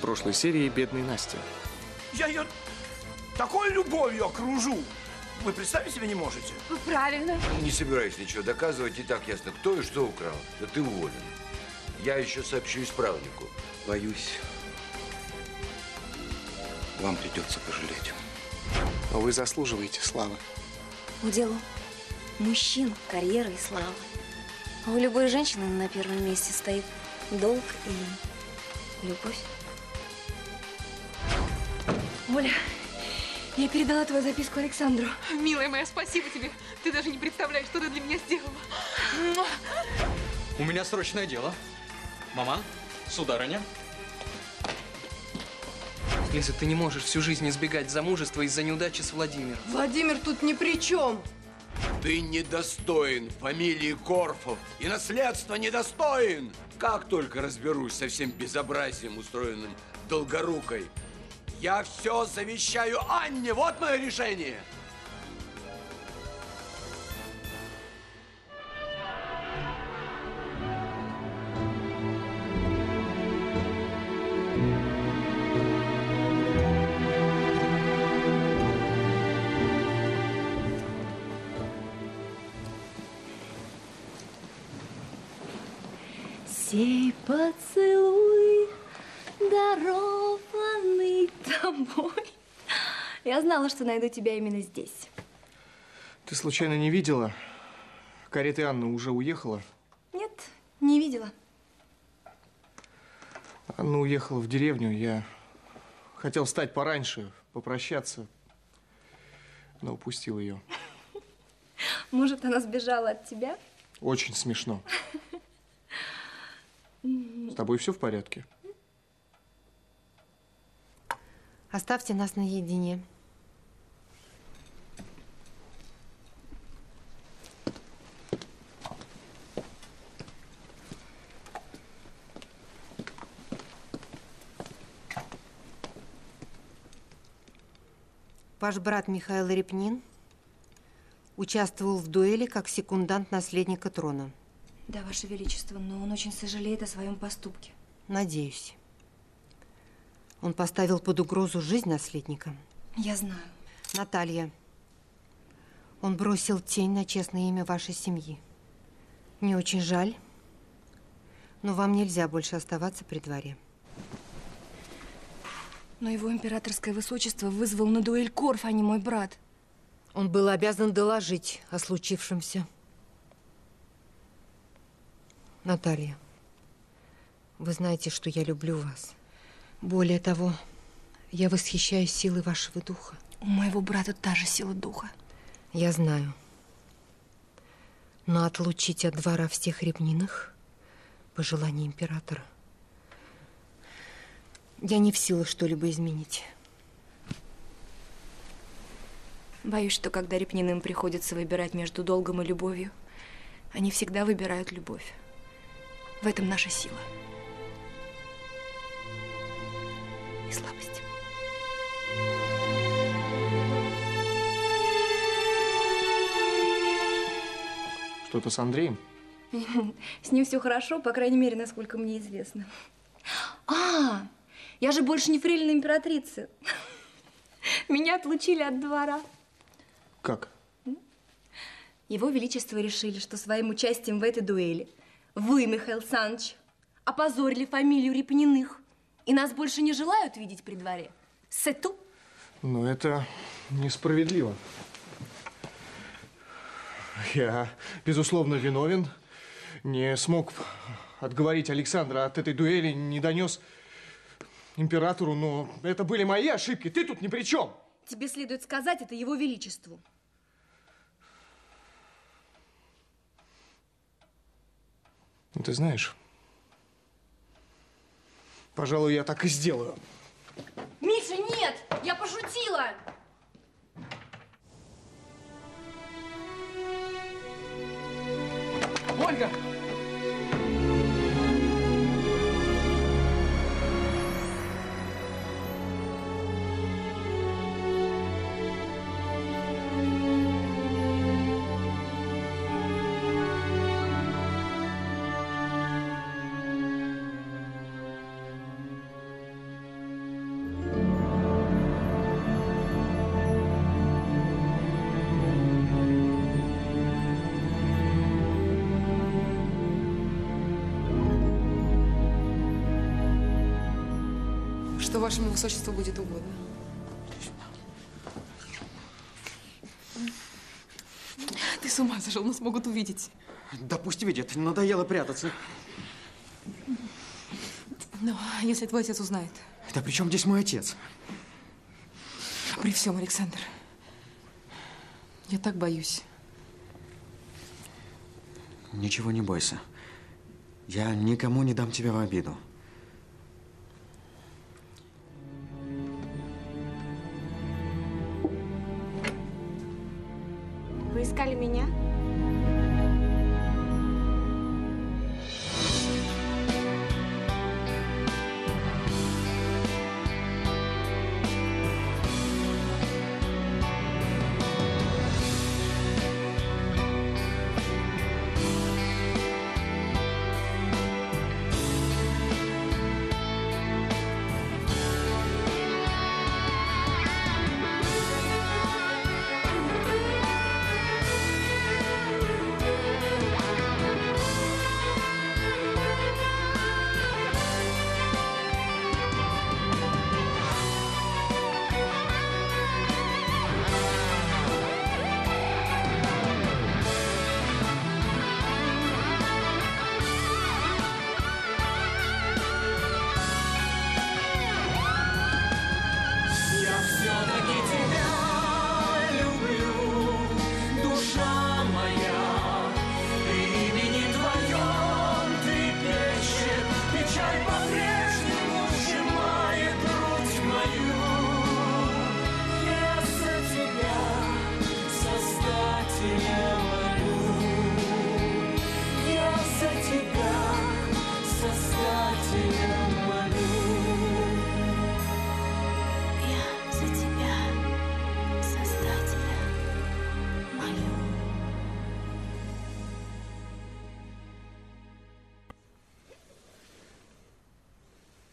прошлой серии «Бедной Насти». Я ее такой любовью окружу. Вы представить себе не можете? Правильно. Не собираюсь ничего доказывать, и так ясно, кто и что украл. Да ты уволен. Я еще сообщу исправнику. Боюсь, вам придется пожалеть. Но вы заслуживаете славы. Уделу мужчин карьера и слава. А у любой женщины на первом месте стоит долг и любовь. Оля, я передала твою записку Александру. Милая моя, спасибо тебе. Ты даже не представляешь, что ты для меня сделала. У меня срочное дело. Мама, сударыня. Лиза, ты не можешь всю жизнь избегать замужества из-за неудачи с Владимиром. Владимир тут ни при чем. Ты недостоин фамилии Корфов и наследства недостоин. Как только разберусь со всем безобразием, устроенным Долгорукой, я все завещаю Анне. Вот мое решение. Сей поцелуй, дарованный тобой. Я знала, что найду тебя именно здесь. Ты случайно не видела? Карета Анна уже уехала? Нет, не видела. Анна уехала в деревню. Я хотел встать пораньше, попрощаться, но упустил ее. Может, она сбежала от тебя? Очень смешно. С тобой все в порядке? Оставьте нас наедине. Ваш брат Михаил Репнин участвовал в дуэли как секундант наследника трона. Да, Ваше Величество, но он очень сожалеет о своем поступке. Надеюсь. Он поставил под угрозу жизнь наследника. Я знаю. Наталья, он бросил тень на честное имя вашей семьи. Мне очень жаль, но вам нельзя больше оставаться при дворе. Но его императорское высочество вызвал на дуэль Корф, а не мой брат. Он был обязан доложить о случившемся. Наталья, вы знаете, что я люблю вас. Более того, я восхищаюсь силой вашего духа. У моего брата та же сила духа. Я знаю. Но отлучить от двора всех Репниных по желанию императора я не в силах что-либо изменить. Боюсь, что когда Репниным приходится выбирать между долгом и любовью, они всегда выбирают любовь. В этом наша сила. И слабость. Что-то с Андреем? С ним все хорошо, по крайней мере, насколько мне известно. А, я же больше не фрейлина императрицы. Меня отлучили от двора. Как? Его Величество решили, что своим участием в этой дуэли вы, Михаил Саныч, опозорили фамилию Репниных, и нас больше не желают видеть при дворе. Сету? Но это несправедливо. Я, безусловно, виновен. Не смог отговорить Александра от этой дуэли, не донес императору, но это были мои ошибки. Ты тут ни при чем. Тебе следует сказать это его величеству. Ну, ты знаешь, пожалуй, я так и сделаю. Миша, нет! Я пошутила! Ольга! Что вашему высочеству будет угодно. Ты с ума сошел, нас могут увидеть. Да пусть видят, надоело прятаться. Но если твой отец узнает? Да при чем здесь мой отец? При всем, Александр. Я так боюсь. Ничего не бойся. Я никому не дам тебя в обиду. Вы искали меня?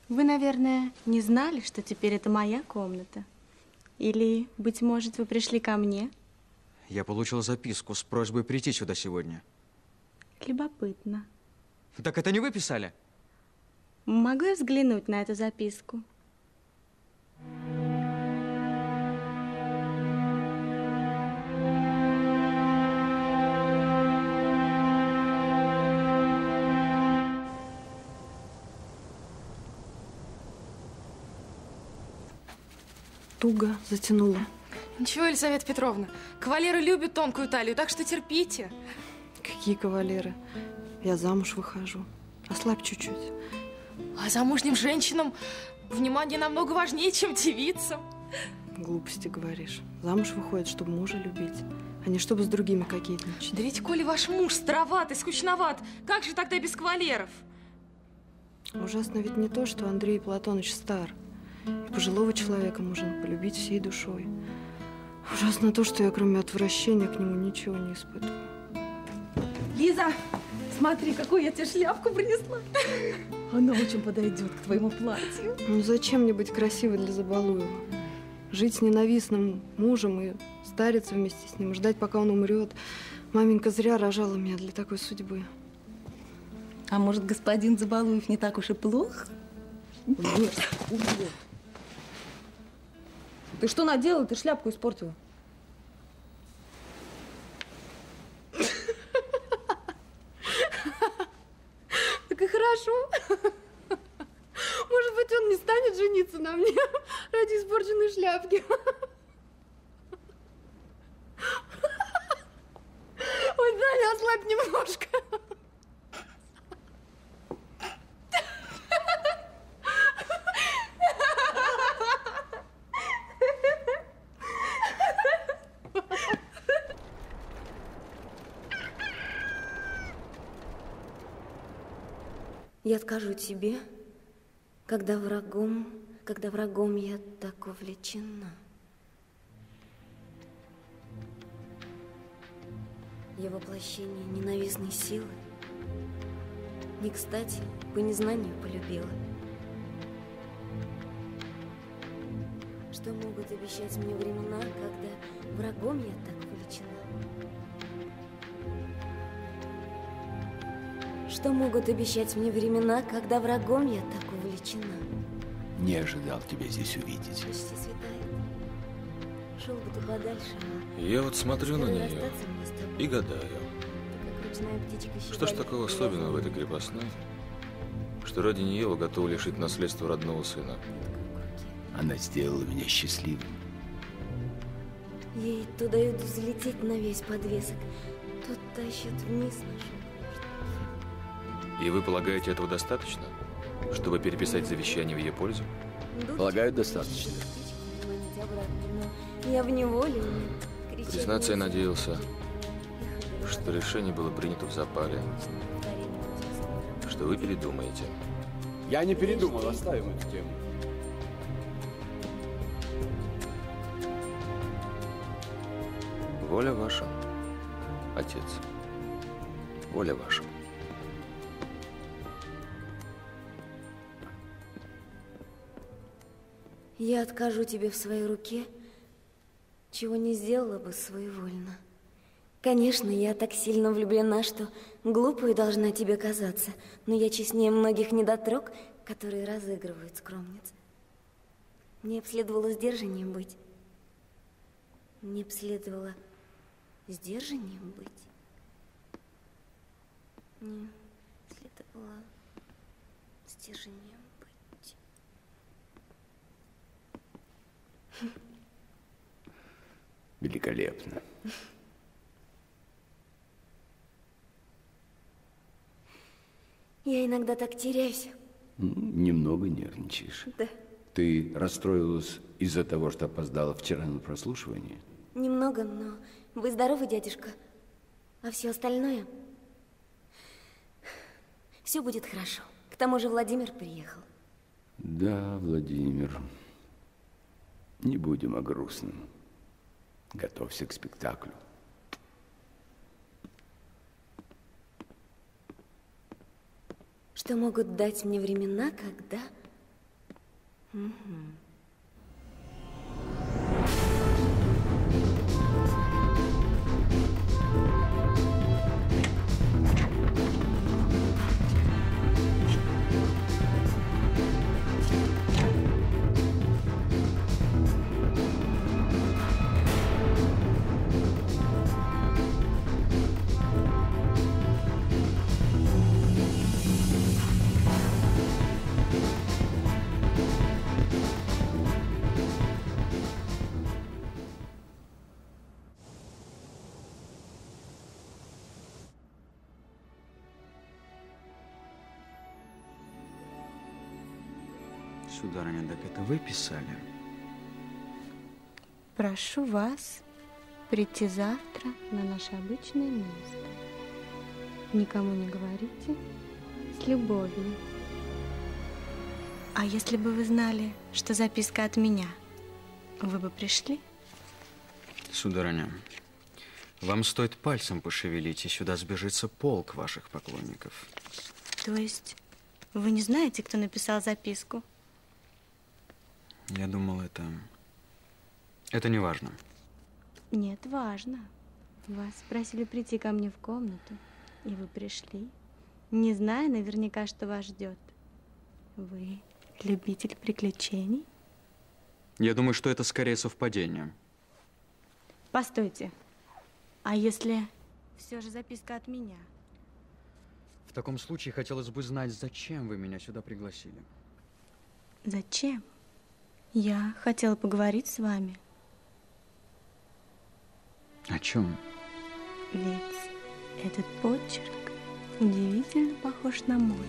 Вы, наверное, не знали, что теперь это моя комната? Или, быть может, вы пришли ко мне? Я получил записку с просьбой прийти сюда сегодня. Любопытно. Так это не вы писали? Могу я взглянуть на эту записку? Туго затянула. Ничего, Елизавета Петровна, кавалеры любят тонкую талию, так что терпите. Какие кавалеры? Я замуж выхожу. Ослабь чуть-чуть. А замужним женщинам внимание намного важнее, чем девицам. Глупости говоришь. Замуж выходит, чтобы мужа любить, а не чтобы с другими кокетничать. Да ведь, коли ваш муж староват и скучноват, как же тогда без кавалеров? Ужасно ведь не то, что Андрей Платоныч стар. И пожилого человека можно полюбить всей душой. Ужасно то, что я кроме отвращения к нему ничего не испытываю. Лиза, смотри, какую я тебе шляпку принесла. Она очень подойдет к твоему платью. Ну зачем мне быть красивой для Забалуева? Жить с ненавистным мужем и стариться вместе с ним, ждать, пока он умрет. Маменька зря рожала меня для такой судьбы. А может, господин Забалуев не так уж и плох? Ты что наделала? Ты шляпку испортила. Так и хорошо. Может быть, он не станет жениться на мне ради испорченной шляпки. Ой, Даня, ослабь немножко. Я скажу тебе, когда врагом я так увлечена. Я воплощение ненавистной силы. Не кстати, по незнанию полюбила. Что могут обещать мне времена, когда врагом я так увлечена? Что могут обещать мне времена, когда врагом я так увлечена? Не ожидал тебя здесь увидеть. Почти святая. Шел бы ты подальше. Я вот смотрю на нее и гадаю, что ж такого особенного в этой крепостной, что ради нее вы готовы лишить наследства родного сына? Она сделала меня счастливым. Ей то дают взлететь на весь подвесок, то тащат вниз на шум. И вы полагаете, этого достаточно, чтобы переписать завещание в ее пользу? Полагаю, достаточно. Я в неволе. Признаться, я надеялся, что решение было принято в запале, что вы передумаете. Я не передумал, оставим эту тему. Воля ваша, отец. Воля ваша. Я откажу тебе в своей руке, чего не сделала бы своевольно. Конечно, я так сильно влюблена, что глупой должна тебе казаться, но я честнее многих недотрог, которые разыгрывают скромниц. Мне б следовало сдержаннее быть. Мне б следовало сдержаннем быть. Мне следовало сдержаннем быть. Великолепно. Я иногда так теряюсь. Немного нервничаешь. Да. Ты расстроилась из-за того, что опоздала вчера на прослушивание? Немного, но вы здоровы, дядюшка. А все остальное... Все будет хорошо. К тому же Владимир приехал. Да, Владимир. Не будем о грустном. Готовься к спектаклю. Что могут дать мне времена, когда... Сударыня, так это вы писали? Прошу вас прийти завтра на наше обычное место. Никому не говорите, с любовью. А если бы вы знали, что записка от меня, вы бы пришли? Сударыня, вам стоит пальцем пошевелить, и сюда сбежится полк ваших поклонников. То есть вы не знаете, кто написал записку? Я думал, это не важно. Нет, важно. Вас просили прийти ко мне в комнату, и вы пришли, не зная наверняка, что вас ждет. Вы любитель приключений? Я думаю, что это скорее совпадение. Постойте. А если все же записка от меня? В таком случае хотелось бы знать, зачем вы меня сюда пригласили. Зачем? Я хотела поговорить с вами. О чем? Ведь этот почерк удивительно похож на мой.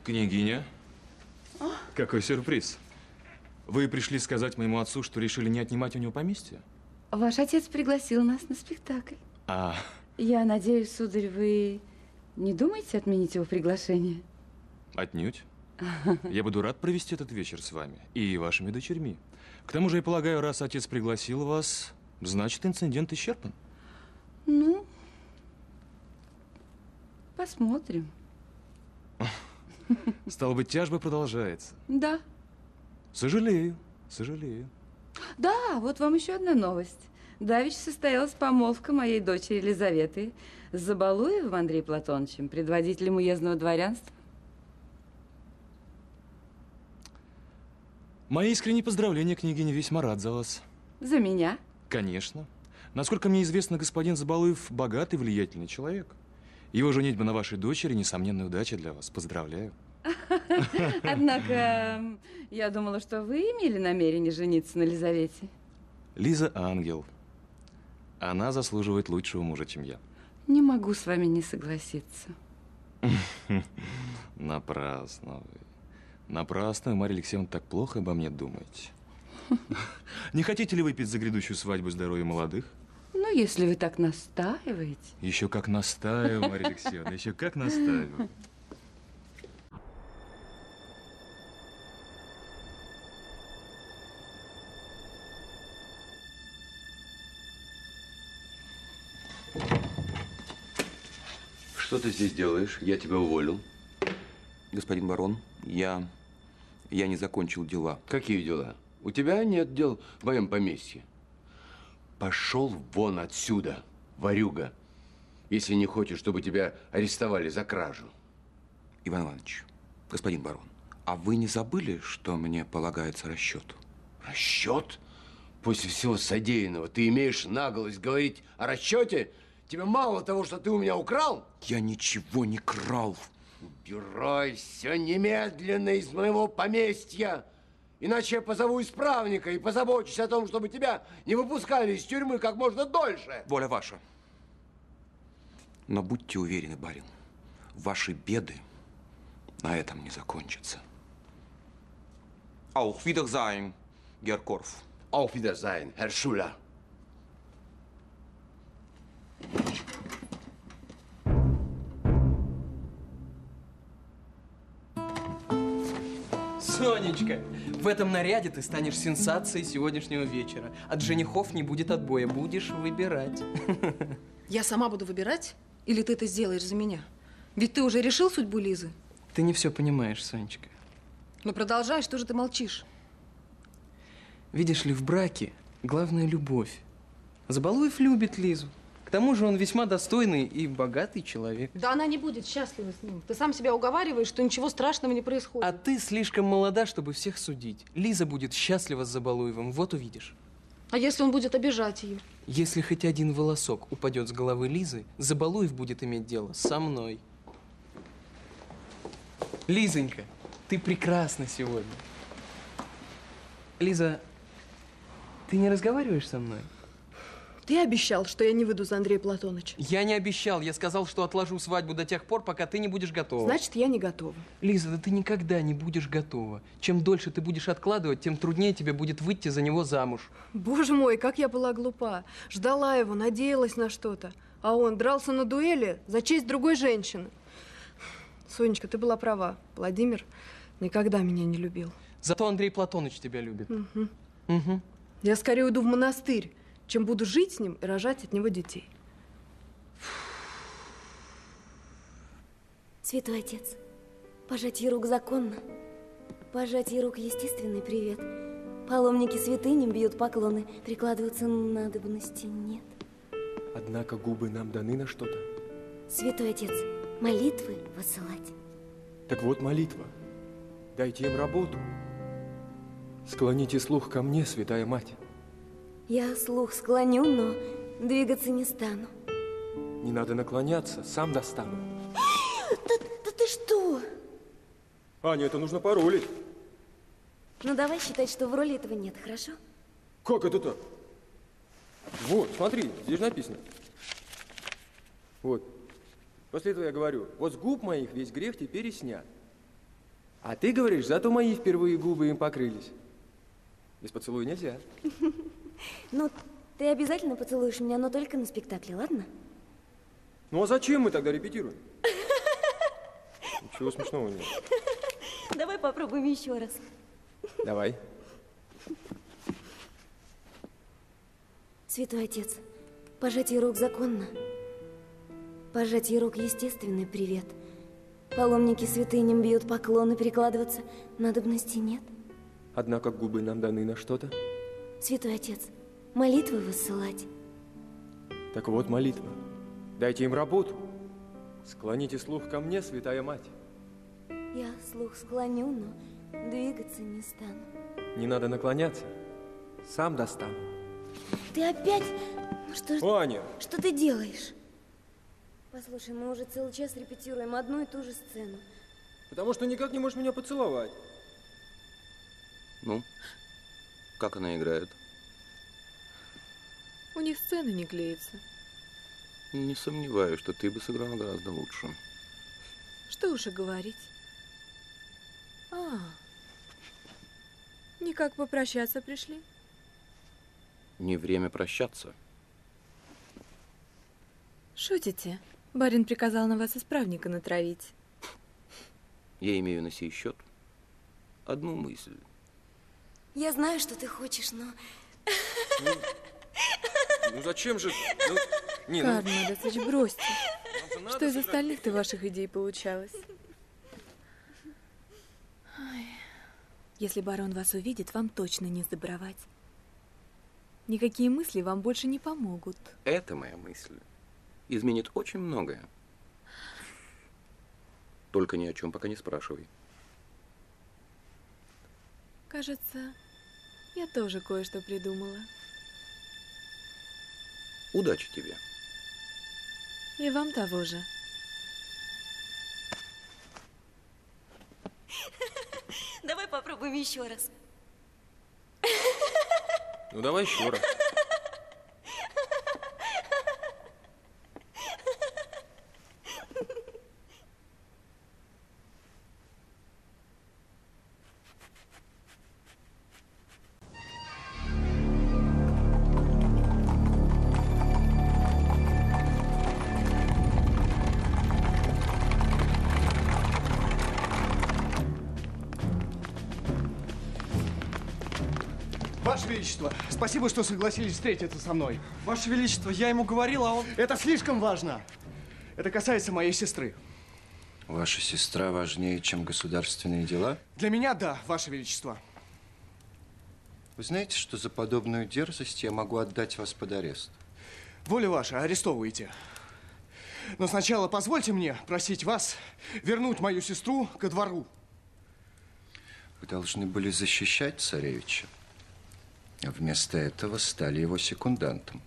Княгиня, какой сюрприз. Вы пришли сказать моему отцу, что решили не отнимать у него поместье? Ваш отец пригласил нас на спектакль. Я надеюсь, сударь, вы не думаете отменить его приглашение? Отнюдь. Я буду рад провести этот вечер с вами и вашими дочерьми. К тому же, я полагаю, раз отец пригласил вас, значит, инцидент исчерпан. Ну, посмотрим. Стало быть, тяжба продолжается. Да. Сожалею, сожалею. Да, вот вам еще одна новость. Давеча состоялась помолвка моей дочери Елизаветы с Забалуевым Андреем Платоновичем, предводителем уездного дворянства. Мои искренние поздравления, княгиня, весьма рад за вас. За меня? Конечно. Насколько мне известно, господин Забалуев богатый, влиятельный человек. Его женитьба на вашей дочери – несомненная удача для вас. Поздравляю. Однако, я думала, что вы имели намерение жениться на Елизавете. Лиза – ангел. Она заслуживает лучшего мужа, чем я. Не могу с вами не согласиться. Напрасно вы. Напрасно, Марья Алексеевна, так плохо обо мне думаете. Не хотите ли выпить за грядущую свадьбу здоровья молодых? Ну, если вы так настаиваете. Еще как настаиваю, Марья Алексеевна, еще как настаиваю. Что ты здесь делаешь? Я тебя уволил. Господин барон, я не закончил дела. Какие дела? У тебя нет дел в моем поместье. Пошел вон отсюда, ворюга, если не хочешь, чтобы тебя арестовали за кражу. Иван Иванович, господин барон, а вы не забыли, что мне полагается расчет? Расчет? После всего содеянного ты имеешь наглость говорить о расчете? Тебе мало того, что ты у меня украл? Я ничего не крал. Убирайся немедленно из моего поместья, иначе я позову исправника и позабочусь о том, чтобы тебя не выпускали из тюрьмы как можно дольше. Воля ваша. Но будьте уверены, барин, ваши беды на этом не закончатся. Auf Wiedersehen, Герр Корф. Auf Wiedersehen, Herr Schuler. Сонечка, в этом наряде ты станешь сенсацией сегодняшнего вечера. От женихов не будет отбоя, будешь выбирать. Я сама буду выбирать? Или ты это сделаешь за меня? Ведь ты уже решил судьбу Лизы? Ты не все понимаешь, Сонечка. Ну продолжай, что же ты молчишь? Видишь ли, в браке главное любовь. Забалуев любит Лизу. К тому же он весьма достойный и богатый человек. Да она не будет счастлива с ним. Ты сам себя уговариваешь, что ничего страшного не происходит. А ты слишком молода, чтобы всех судить. Лиза будет счастлива с Забалуевым, вот увидишь. А если он будет обижать ее? Если хоть один волосок упадет с головы Лизы, Забалуев будет иметь дело со мной. Лизонька, ты прекрасна сегодня. Лиза, ты не разговариваешь со мной? Ты обещал, что я не выйду за Андрея Платоновича. Я не обещал. Я сказал, что отложу свадьбу до тех пор, пока ты не будешь готова. Значит, я не готова. Лиза, да ты никогда не будешь готова. Чем дольше ты будешь откладывать, тем труднее тебе будет выйти за него замуж. Боже мой, как я была глупа. Ждала его, надеялась на что-то. А он дрался на дуэли за честь другой женщины. Сонечка, ты была права. Владимир никогда меня не любил. Зато Андрей Платонович тебя любит. Угу. Я скорее уйду в монастырь, чем буду жить с ним и рожать от него детей. Святой Отец, пожатие рук законно, пожатие рук естественный привет. Паломники святыням бьют поклоны, прикладываться надобности нет. Однако губы нам даны на что-то. Святой Отец, молитвы высылать. Так вот молитва. Дайте им работу. Склоните слух ко мне, Святая Мать. Я слух склоню, но двигаться не стану. Не надо наклоняться, сам достану. Да ты что? Аня, это нужно паролить. Ну давай считать, что в роли этого нет, хорошо? Как это так? Вот, смотри, здесь написано. Вот. После этого я говорю, вот с губ моих весь грех теперь и снят. А ты говоришь, зато мои впервые губы им покрылись. Без поцелуя нельзя. Ну, ты обязательно поцелуешь меня, но только на спектакле, ладно? Ну а зачем мы тогда репетируем? Ничего смешного нет. Давай попробуем еще раз. Давай. Святой Отец, пожатие рук законно. Пожатие рук естественный привет. Паломники святыням бьют поклоны, перекладываться надобности нет. Однако губы нам даны на что-то. Святой Отец, молитвы высылать. Так вот, молитва. Дайте им работу. Склоните слух ко мне, Святая Мать. Я слух склоню, но двигаться не стану. Не надо наклоняться. Сам достану. Ты опять? Ну что ж... Аня! Что ты делаешь? Послушай, мы уже целый час репетируем одну и ту же сцену. Потому что никак не можешь меня поцеловать. Ну, как она играет? У них сцена не клеится. Не сомневаюсь, что ты бы сыграла гораздо лучше. Что уж и говорить. Никак попрощаться пришли? Не время прощаться. Шутите? Барин приказал на вас исправника натравить. Я имею на сей счет одну мысль. Я знаю, что ты хочешь, но... Ну зачем же... Карл Мадасыч, бросьте. Что из остальных-то ваших идей получалось? Ой. Если барон вас увидит, вам точно не сдобровать. Никакие мысли вам больше не помогут. Это моя мысль. Изменит очень многое. Только ни о чем пока не спрашивай. Кажется, я тоже кое-что придумала. Удачи тебе. И вам того же. Давай попробуем еще раз. Ну давай еще раз. Ваше Величество, спасибо, что согласились встретиться со мной. Ваше Величество, я ему говорил, а он... Это слишком важно. Это касается моей сестры. Ваша сестра важнее, чем государственные дела? Для меня да, Ваше Величество. Вы знаете, что за подобную дерзость я могу отдать вас под арест? Воля ваша, арестовывайте. Но сначала позвольте мне просить вас вернуть мою сестру ко двору. Вы должны были защищать царевича. А вместо этого стали его секундантом.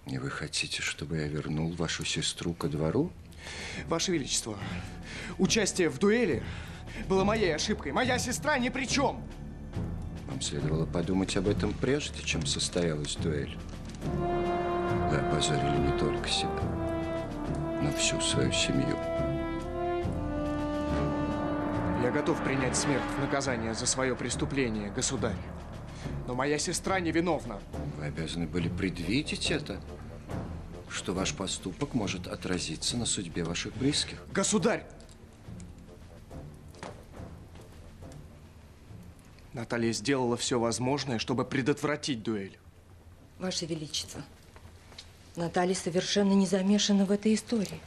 И вы хотите, чтобы я вернул вашу сестру ко двору? Ваше Величество, участие в дуэли было моей ошибкой. Моя сестра ни при чем. Вам следовало подумать об этом прежде, чем состоялась дуэль. Вы опозорили не только себя, но всю свою семью. Я готов принять смерть в наказание за свое преступление, государь. Но моя сестра невиновна. Вы обязаны были предвидеть это, что ваш поступок может отразиться на судьбе ваших близких. Государь! Наталья сделала все возможное, чтобы предотвратить дуэль. Ваше Величество, Наталья совершенно не замешана в этой истории.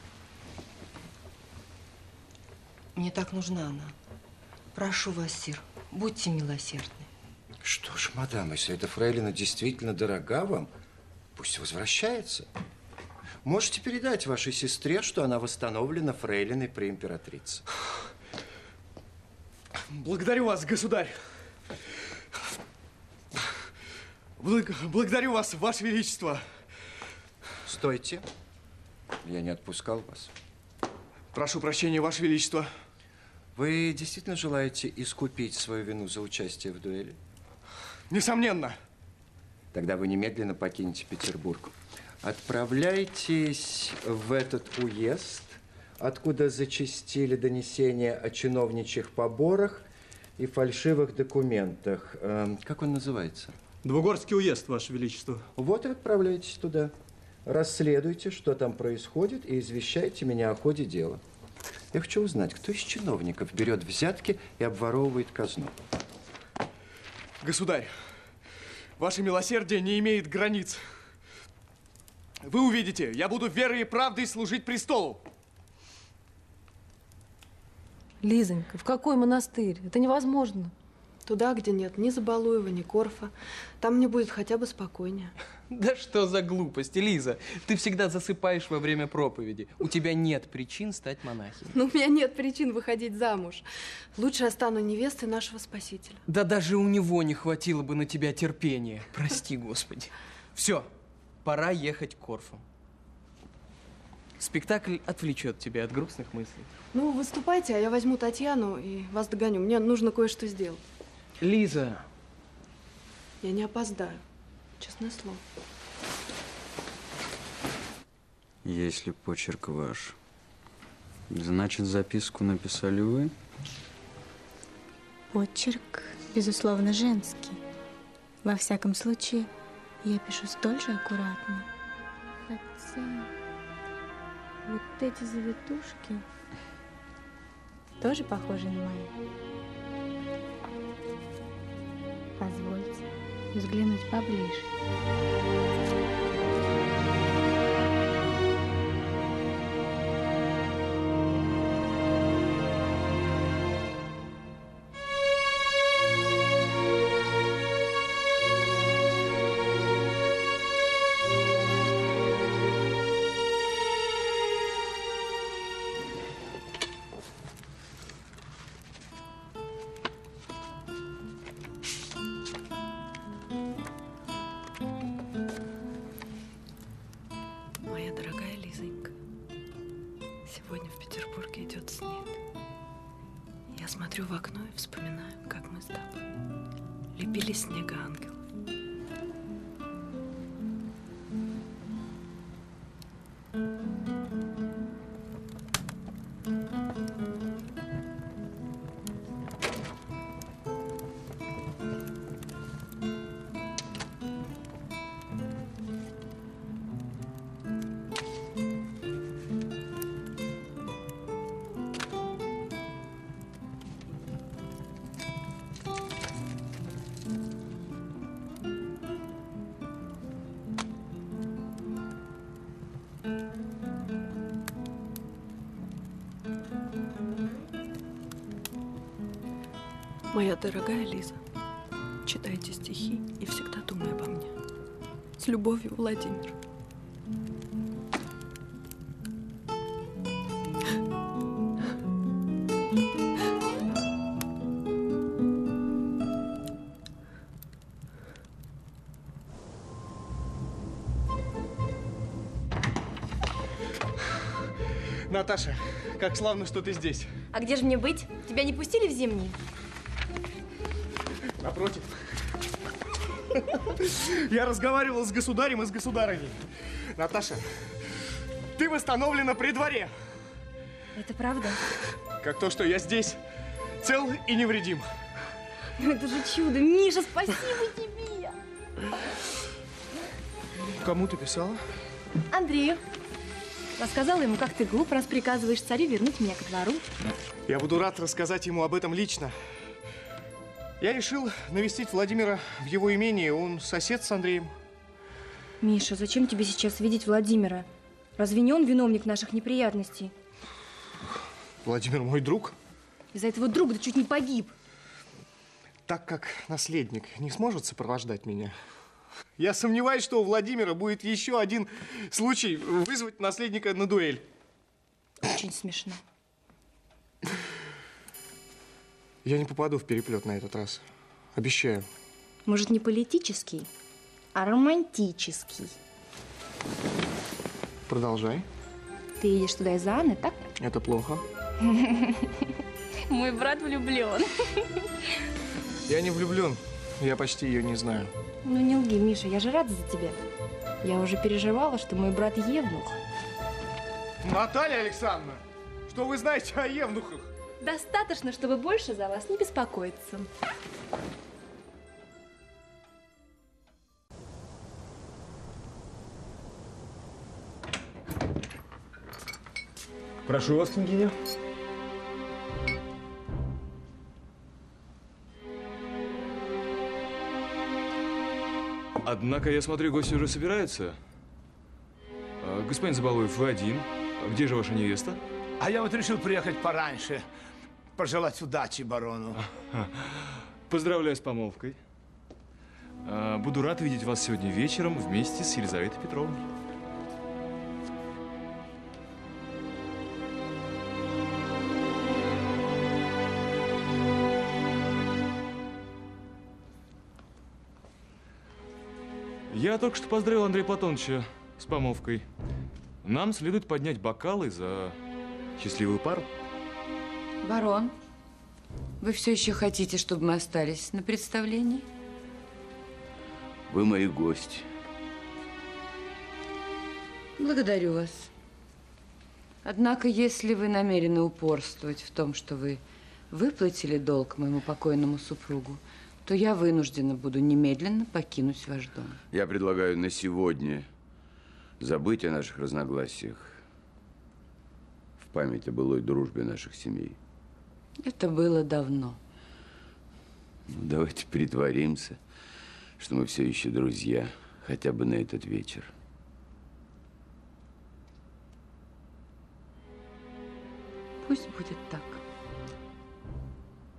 Мне так нужна она. Прошу вас, сир, будьте милосердны. Что ж, мадам, если эта фрейлина действительно дорога вам, пусть возвращается. Можете передать вашей сестре, что она восстановлена фрейлиной при императрице. Благодарю вас, государь. Благодарю вас, Ваше Величество. Стойте. Я не отпускал вас. Прошу прощения, Ваше Величество. Вы действительно желаете искупить свою вину за участие в дуэли? Несомненно. Тогда вы немедленно покинете Петербург. Отправляйтесь в этот уезд откуда зачастили донесения о чиновничьих поборах и фальшивых документах. Как он называется? Двугорский уезд, Ваше Величество. Вот и отправляйтесь туда. Расследуйте, что там происходит, и извещайте меня о ходе дела. Я хочу узнать, кто из чиновников берет взятки и обворовывает казну. Государь, ваше милосердие не имеет границ. Вы увидите, я буду верой и правдой служить престолу. Лизонька, в какой монастырь? Это невозможно. Туда, где нет ни Забалуева, ни Корфа. Там мне будет хотя бы спокойнее. Да что за глупости, Лиза? Ты всегда засыпаешь во время проповеди. У тебя нет причин стать монахиней. Но у меня нет причин выходить замуж. Лучше я стану невестой нашего Спасителя. Да даже у него не хватило бы на тебя терпения. Прости, Господи. Все, пора ехать к Корфу. Спектакль отвлечет тебя от грустных мыслей. Ну, выступайте, а я возьму Татьяну и вас догоню. Мне нужно кое-что сделать. Лиза. Я не опоздаю. Честное слово. Если почерк ваш, значит, записку написали вы? Почерк, безусловно, женский. Во всяком случае, я пишу столь же аккуратно. Хотя вот эти завитушки тоже похожи на мои. Позвольте взглянуть поближе. Моя дорогая Лизонька, сегодня в Петербурге идет снег. Я смотрю в окно и вспоминаю, как мы с тобой лепили снегоангелов. Моя дорогая Лиза, читайте стихи и всегда думай обо мне. С любовью, Владимир. Наташа, как славно, что ты здесь. А где же мне быть? Тебя не пустили в зимний? Напротив. Я разговаривал с государем и с государыней. Наташа, ты восстановлена при дворе. Это правда? Как то, что я здесь цел и невредим. Это же чудо. Миша, спасибо тебе. Кому ты писала? Андрею. Рассказала ему, как ты глуп, раз приказываешь царю вернуть меня ко двору. Я буду рад рассказать ему об этом лично. Я решил навестить Владимира в его имении. Он сосед с Андреем. Миша, зачем тебе сейчас видеть Владимира? Разве не он виновник наших неприятностей? Владимир мой друг. Из-за этого друга ты чуть не погиб. Так как наследник не сможет сопровождать меня, я сомневаюсь, что у Владимира будет еще один случай вызвать наследника на дуэль. Очень смешно. Я не попаду в переплет на этот раз. Обещаю. Может, не политический, а романтический. Продолжай. Ты едешь туда из-за Анны, так? Это плохо. Мой брат влюблен. Я не влюблен. Я почти ее не знаю. Ну не лги, Миша, я же рада за тебя. Я уже переживала, что мой брат евнух. Наталья Александровна! Что вы знаете о евнухах? Достаточно, чтобы больше за вас не беспокоиться. Прошу вас, княгиня. Однако, я смотрю, гости уже собираются. Господин Забалуев, вы один. Где же ваша невеста? А я вот решил приехать пораньше, пожелать удачи барону. Поздравляю с помолвкой. Буду рад видеть вас сегодня вечером вместе с Елизаветой Петровной. Я только что поздравил Андрея Платоновича с помолвкой. Нам следует поднять бокалы за счастливую пару. Барон, вы все еще хотите, чтобы мы остались на представлении? Вы мои гости. Благодарю вас. Однако, если вы намерены упорствовать в том, что вы выплатили долг моему покойному супругу, то я вынуждена буду немедленно покинуть ваш дом. Я предлагаю на сегодня забыть о наших разногласиях в память о былой дружбе наших семей. Это было давно. Ну, давайте притворимся, что мы все еще друзья, хотя бы на этот вечер. Пусть будет так.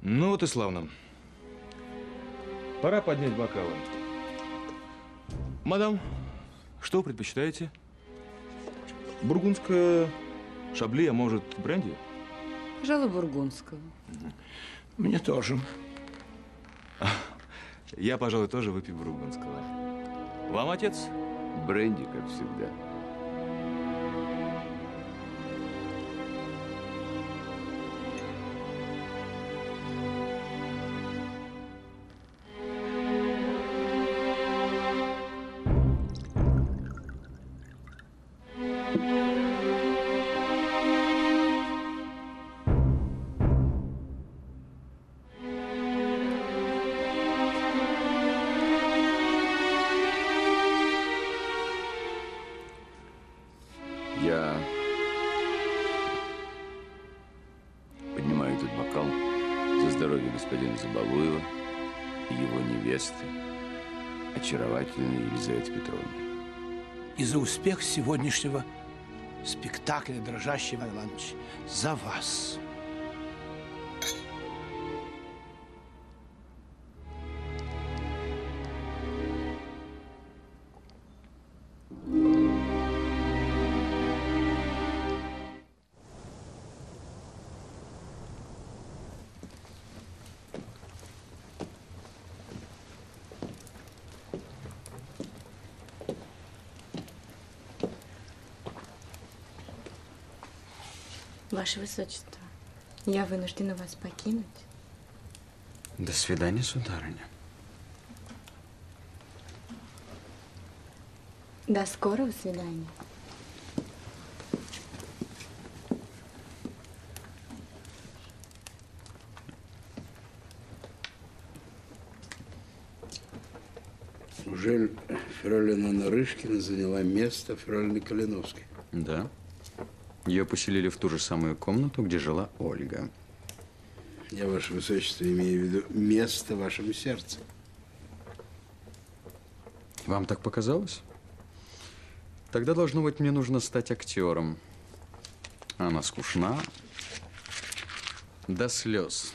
Ну вот и славно. Пора поднять бокалы. Мадам, что вы предпочитаете? Бургундское шабли, а может, бренди? Пожалуй, бургундского. Мне тоже. Я, пожалуй, тоже выпью бургундского. Вам, отец? Бренди, как всегда. Я поднимаю этот бокал за здоровье господина Забалуева и его невесты, очаровательной Елизаветы Петровны. И за успех сегодняшнего спектакля, дрожащий Иван Иванович, за вас. Ваше Высочество, я вынуждена вас покинуть. До свидания, сударыня. До скорого свидания. Неужели фролина Нарышкина заняла место фролины Калиновской? Да. Ее поселили в ту же самую комнату, где жила Ольга. Я, Ваше Высочество, имею в виду место в вашем сердце. Вам так показалось? Тогда, должно быть, мне нужно стать актером. Она скучна до слез.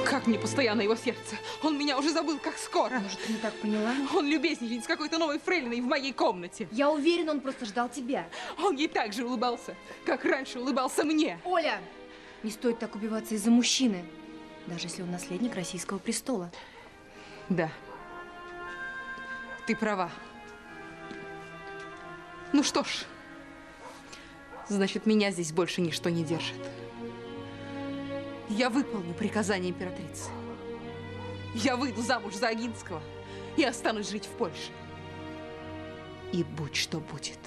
Как мне постоянно его сердце? Он меня уже забыл, как скоро. Может, ты не так поняла? Он любезничает с какой-то новой фрейлиной в моей комнате. Я уверена, он просто ждал тебя. Он ей так же улыбался, как раньше улыбался мне. Оля, не стоит так убиваться из-за мужчины, даже если он наследник российского престола. Да, ты права. Ну что ж, значит, меня здесь больше ничто не держит. Я выполню приказание императрицы. Я выйду замуж за Огинского и останусь жить в Польше. И будь что будет.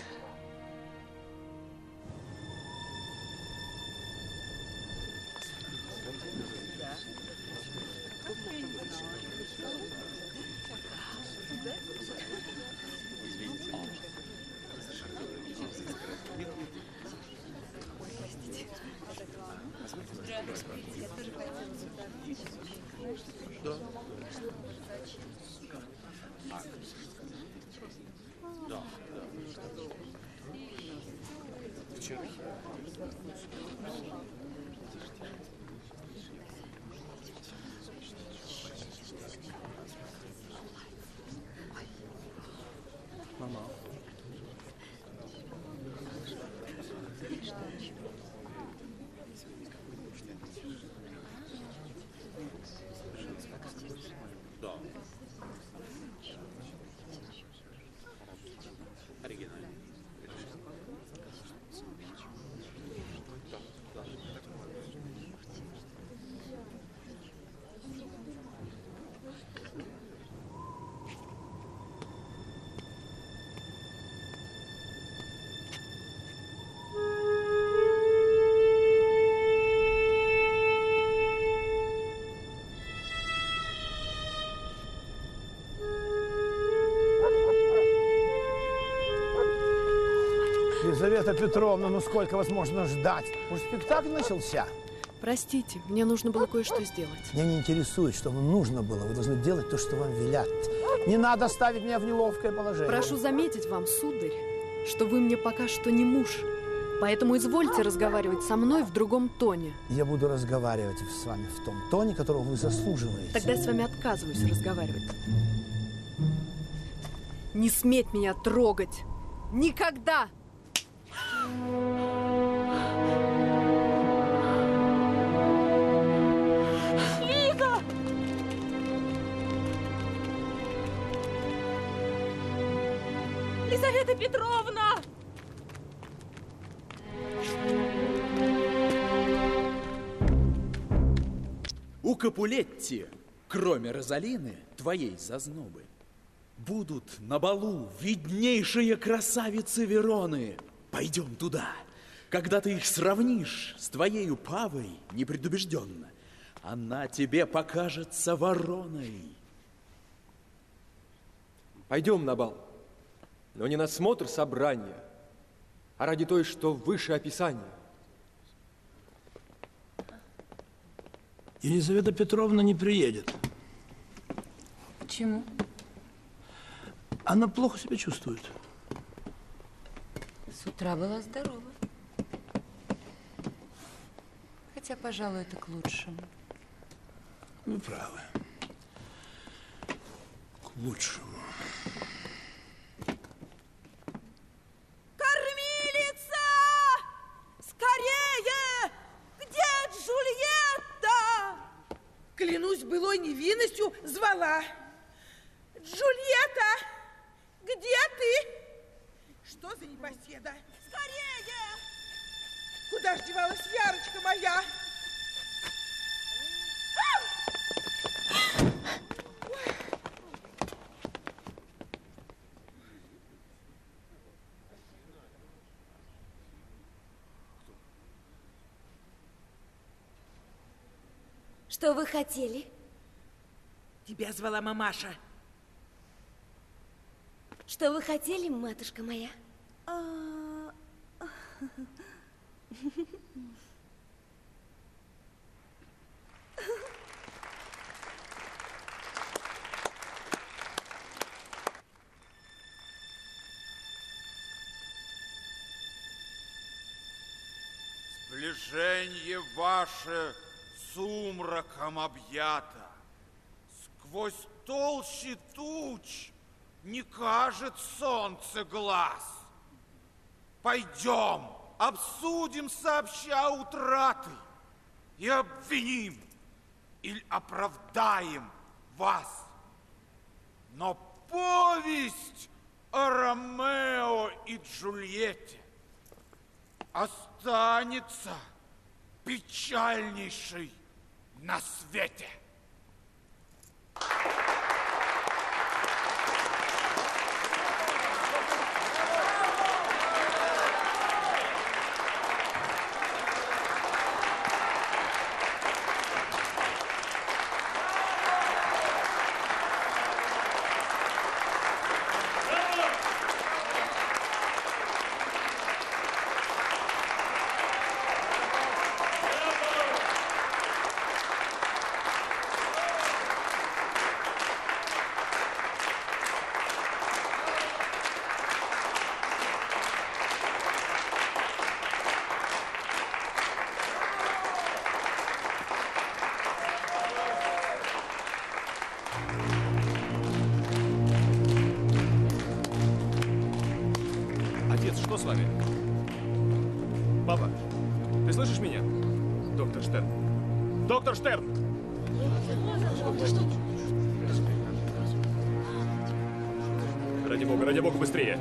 Елизавета Петровна, ну сколько вас можно ждать? Может, спектакль начался? Простите, мне нужно было кое-что сделать. Меня не интересует, что вам нужно было. Вы должны делать то, что вам велят. Не надо ставить меня в неловкое положение. Прошу заметить вам, сударь, что вы мне пока что не муж. Поэтому извольте разговаривать со мной в другом тоне. Я буду разговаривать с вами в том тоне, которого вы заслуживаете. Тогда я с вами отказываюсь разговаривать. Не сметь меня трогать! Никогда! Лиза! Лизавета Петровна! У Капулетти, кроме Розалины, твоей зазнобы, будут на балу виднейшие красавицы Вероны. Пойдем туда. Когда ты их сравнишь с твоею Павой непредубежденно, она тебе покажется вороной. Пойдем на бал, но не на смотр собрания, а ради той, что выше описания. Елизавета Петровна не приедет. Почему? Она плохо себя чувствует. С утра была здорова. Хотя, пожалуй, это к лучшему. Вы правы. К лучшему. Кормилица! Скорее! Где Джульетта? Клянусь былой невинностью, звала. Джульетта, где ты? Что за непоседа? Скорее! Куда ж девалась Ярочка моя? Что вы хотели? Тебя звала мамаша. Что вы хотели, матушка моя? Сближенье ваше сумраком объято, сквозь толщи туч не кажет солнце глаз. Пойдем, обсудим сообща утраты и обвиним или оправдаем вас. Но повесть о Ромео и Джульетте останется печальнейшей на свете. Доктор Штерн! Доктор Штерн! Ради бога, быстрее!